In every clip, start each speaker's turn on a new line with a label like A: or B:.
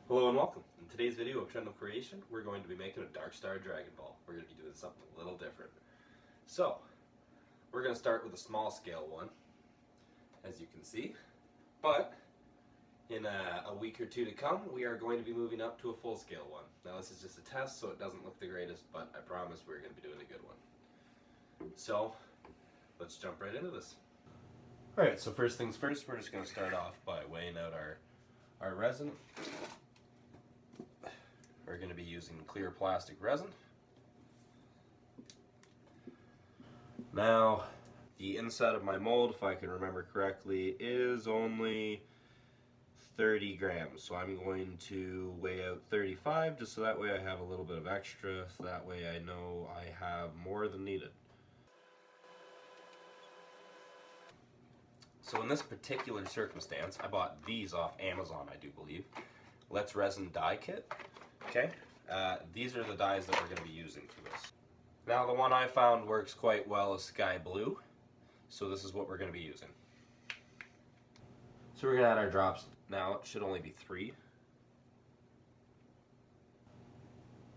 A: Hello and welcome. In today's video of Trendle Creation, we're going to be making a Darkstar DragonBall. We're going to be doing something a little different. So, we're going to start with a small scale one, as you can see. But, in a week or two to come, we are going to be moving up to a full scale one. Now this is just a test, so it doesn't look the greatest, but I promise we're going to be doing a good one. So, let's jump right into this. Alright, so first things first, we're just going to start off by weighing out our resin. We're going to be using clear plastic resin. Now, the inside of my mold, if I can remember correctly, is only 30 grams. So I'm going to weigh out 35 just so that way I have a little bit of extra, so that way I know I have more than needed. So in this particular circumstance, I bought these off Amazon, I do believe. Let's Resin die kit. Okay, these are the dyes that we're going to be using for this. Now the one I found works quite well is sky blue, so this is what we're going to be using. So we're going to add our drops. Now it should only be 3.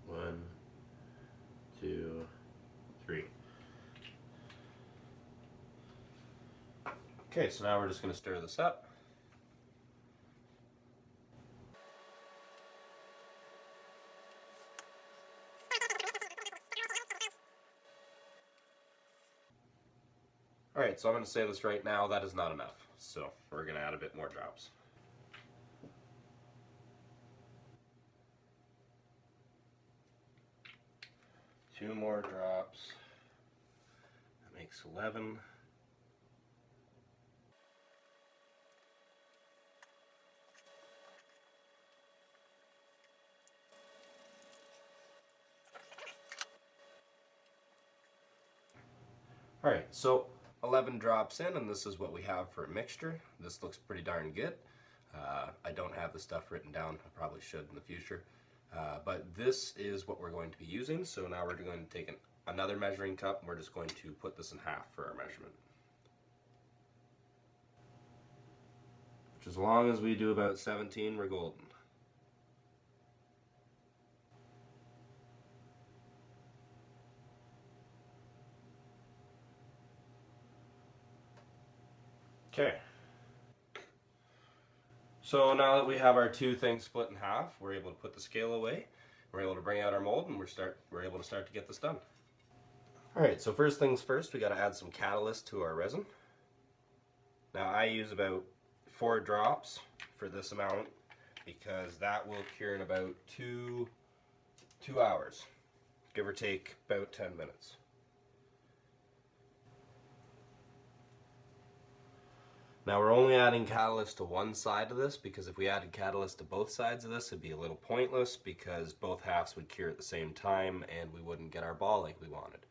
A: 1, 2, 3. Okay, so now we're just going to stir this up. Alright, so I'm going to say this right now, that is not enough. So we're going to add a bit more drops. Two more drops. That makes 11. Alright, so 11 drops in, and this is what we have for a mixture. This looks pretty darn good. I don't have the stuff written down. I probably should in the future. But this is what we're going to be using. So now we're going to take another measuring cup, and we're just going to put this in half for our measurement. Which, as long as we do about 17, we're golden. Okay. So now that we have our two things split in half, we're able to put the scale away. We're able to bring out our mold, and we're able to start to get this done. Alright, so first things first, we got to add some catalyst to our resin. Now I use about 4 drops for this amount because that will cure in about 2 hours, give or take about 10 minutes. Now we're only adding catalyst to one side of this because if we added catalyst to both sides of this, it'd be a little pointless because both halves would cure at the same time and we wouldn't get our ball like we wanted.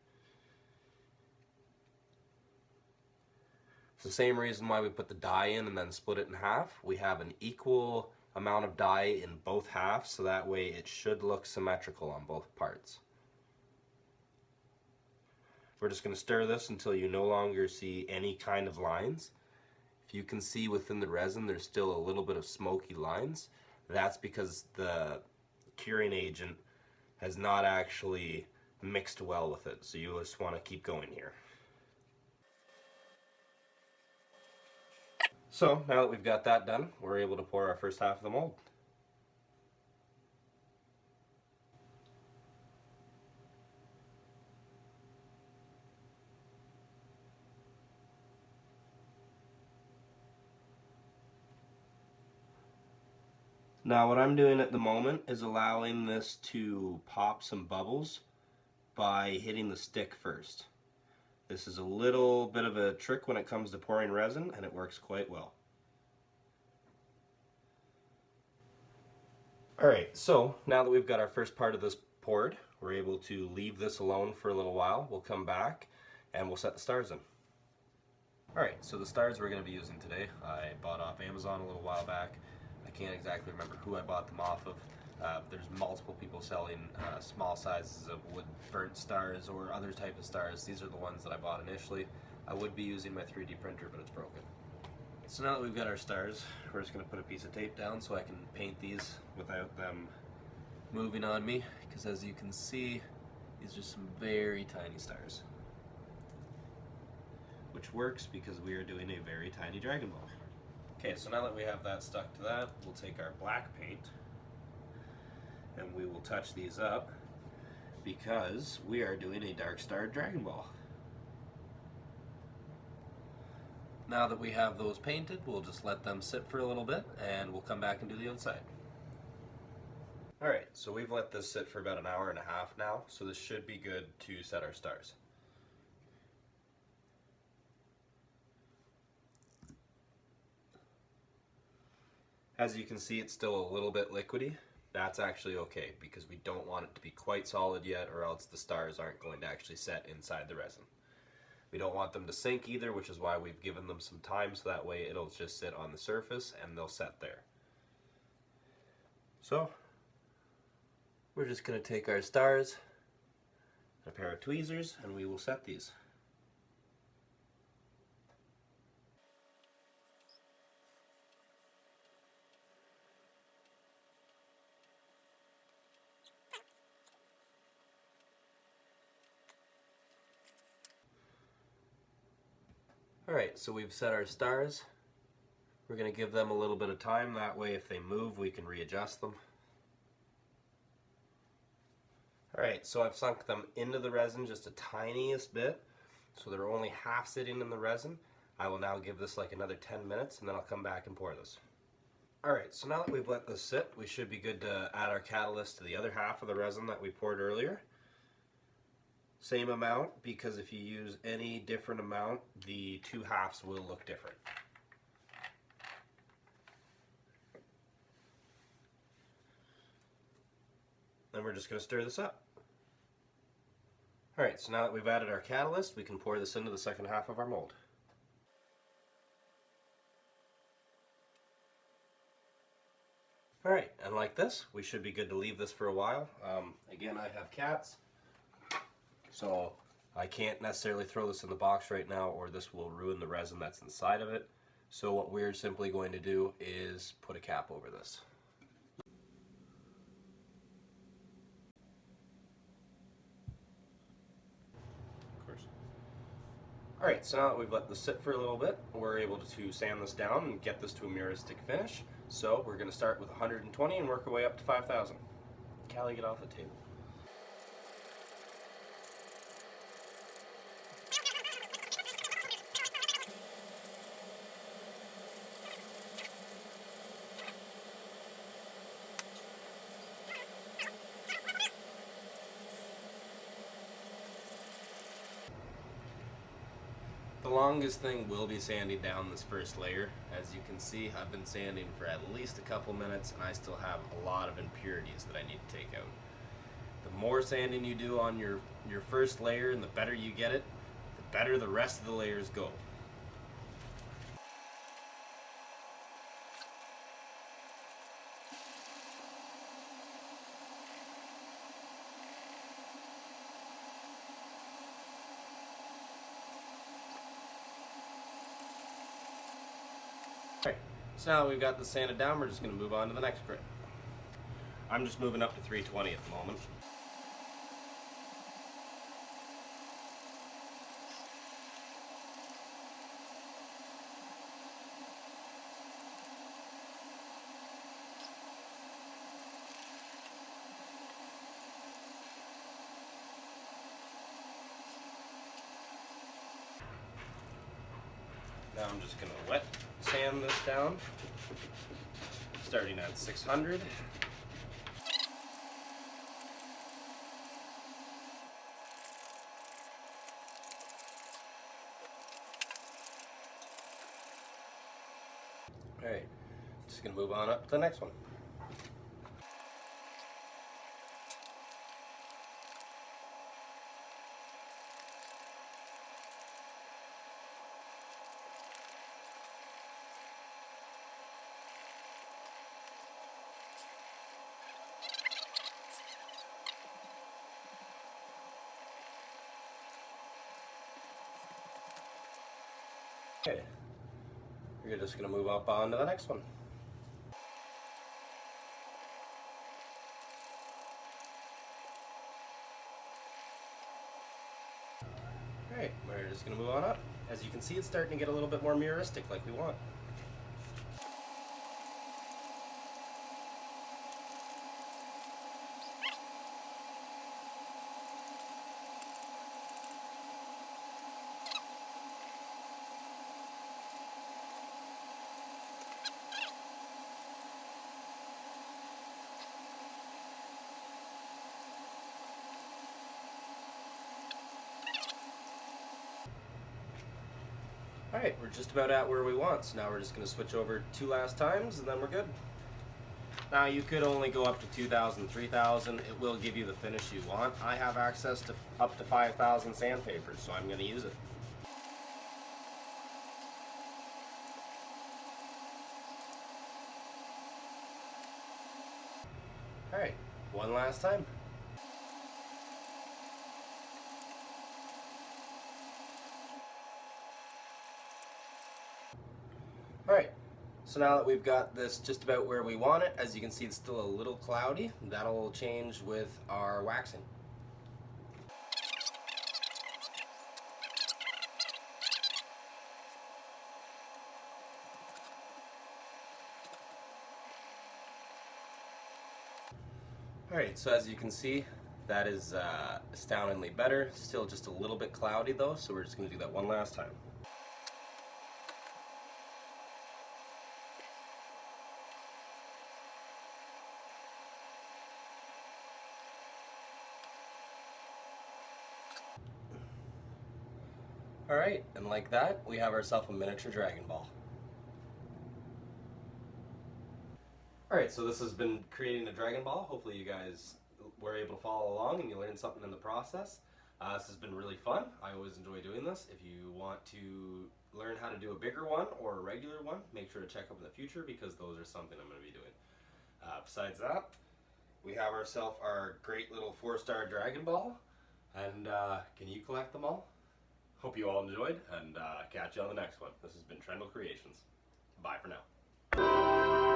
A: It's the same reason why we put the dye in and then split it in half. We have an equal amount of dye in both halves, so that way it should look symmetrical on both parts. We're just going to stir this until you no longer see any kind of lines. If you can see within the resin there's still a little bit of smoky lines, that's because the curing agent has not actually mixed well with it, so you just want to keep going here. So now that we've got that done, we're able to pour our first half of the mold. Now what I'm doing at the moment is allowing this to pop some bubbles by hitting the stick first. This is a little bit of a trick when it comes to pouring resin, and it works quite well. Alright, so now that we've got our first part of this poured, we're able to leave this alone for a little while. We'll come back and we'll set the stars in. Alright, so the stars we're going to be using today, I bought off Amazon a little while back. I can't exactly remember who I bought them off of. There's multiple people selling small sizes of wood burnt stars or other type of stars. These are the ones that I bought initially. I would be using my 3D printer, but it's broken. So now that we've got our stars, we're just going to put a piece of tape down so I can paint these without them moving on me, because as you can see, these are some very tiny stars. Which works because we are doing a very tiny Dragon Ball. Okay, so now that we have that stuck to that, we'll take our black paint and we will touch these up because we are doing a Darkstar Dragon Ball. Now that we have those painted, we'll just let them sit for a little bit and we'll come back and do the outside. Alright, so we've let this sit for about an hour and a half now, so this should be good to set our stars. As you can see, it's still a little bit liquidy. That's actually okay because we don't want it to be quite solid yet, or else the stars aren't going to actually set inside the resin. We don't want them to sink either, which is why we've given them some time so that way it'll just sit on the surface and they'll set there. So we're just going to take our stars, a pair of tweezers, and we will set these. Alright, so we've set our stars. We're going to give them a little bit of time, that way if they move we can readjust them. Alright, so I've sunk them into the resin just a tiniest bit, so they're only half sitting in the resin. I will now give this like another 10 minutes and then I'll come back and pour this. Alright, so now that we've let this sit, we should be good to add our catalyst to the other half of the resin that we poured earlier. Same amount, because if you use any different amount, the two halves will look different. Then we're just going to stir this up. Alright, so now that we've added our catalyst, we can pour this into the second half of our mold. Alright, and like this, we should be good to leave this for a while. Again, I have cats, so I can't necessarily throw this in the box right now or this will ruin the resin that's inside of it. So what we're simply going to do is put a cap over this. Alright, so now that we've let this sit for a little bit, we're able to sand this down and get this to a mirroristic finish. So we're going to start with 120 and work our way up to 5,000. Callie, get off the table. The longest thing will be sanding down this first layer. As you can see, I've been sanding for at least a couple minutes and I still have a lot of impurities that I need to take out. The more sanding you do on your first layer and the better you get it, the better the rest of the layers go. Alright, so now that we've got this sanded down, we're just going to move on to the next grit. I'm just moving up to 320 at the moment. Now I'm just going to wet sand this down, starting at 600. Alright, just going to move on up to the next one. Okay, We're just going to move up on to the next one. Alright, we're just going to move on up. As you can see, it's starting to get a little bit more mirroristic like we want. Alright, we're just about at where we want, so now we're just going to switch over 2 last times and then we're good. Now you could only go up to 2,000, 3,000, it will give you the finish you want. I have access to up to 5,000 sandpapers, so I'm going to use it. Alright, one last time. Alright, so now that we've got this just about where we want it, as you can see it's still a little cloudy. That'll change with our waxing. Alright, so as you can see, that is astoundingly better. Still just a little bit cloudy though, so we're just going to do that one last time. Alright, and like that, we have ourselves a miniature Dragon Ball. Alright, so this has been creating a Dragon Ball. Hopefully you guys were able to follow along and you learned something in the process. This has been really fun. I always enjoy doing this. If you want to learn how to do a bigger one or a regular one, make sure to check up in the future because those are something I'm going to be doing. Besides that, we have ourselves our great little 4-star Dragon Ball. And can you collect them all? Hope you all enjoyed, and catch you on the next one. This has been Trendle Creations. Bye for now.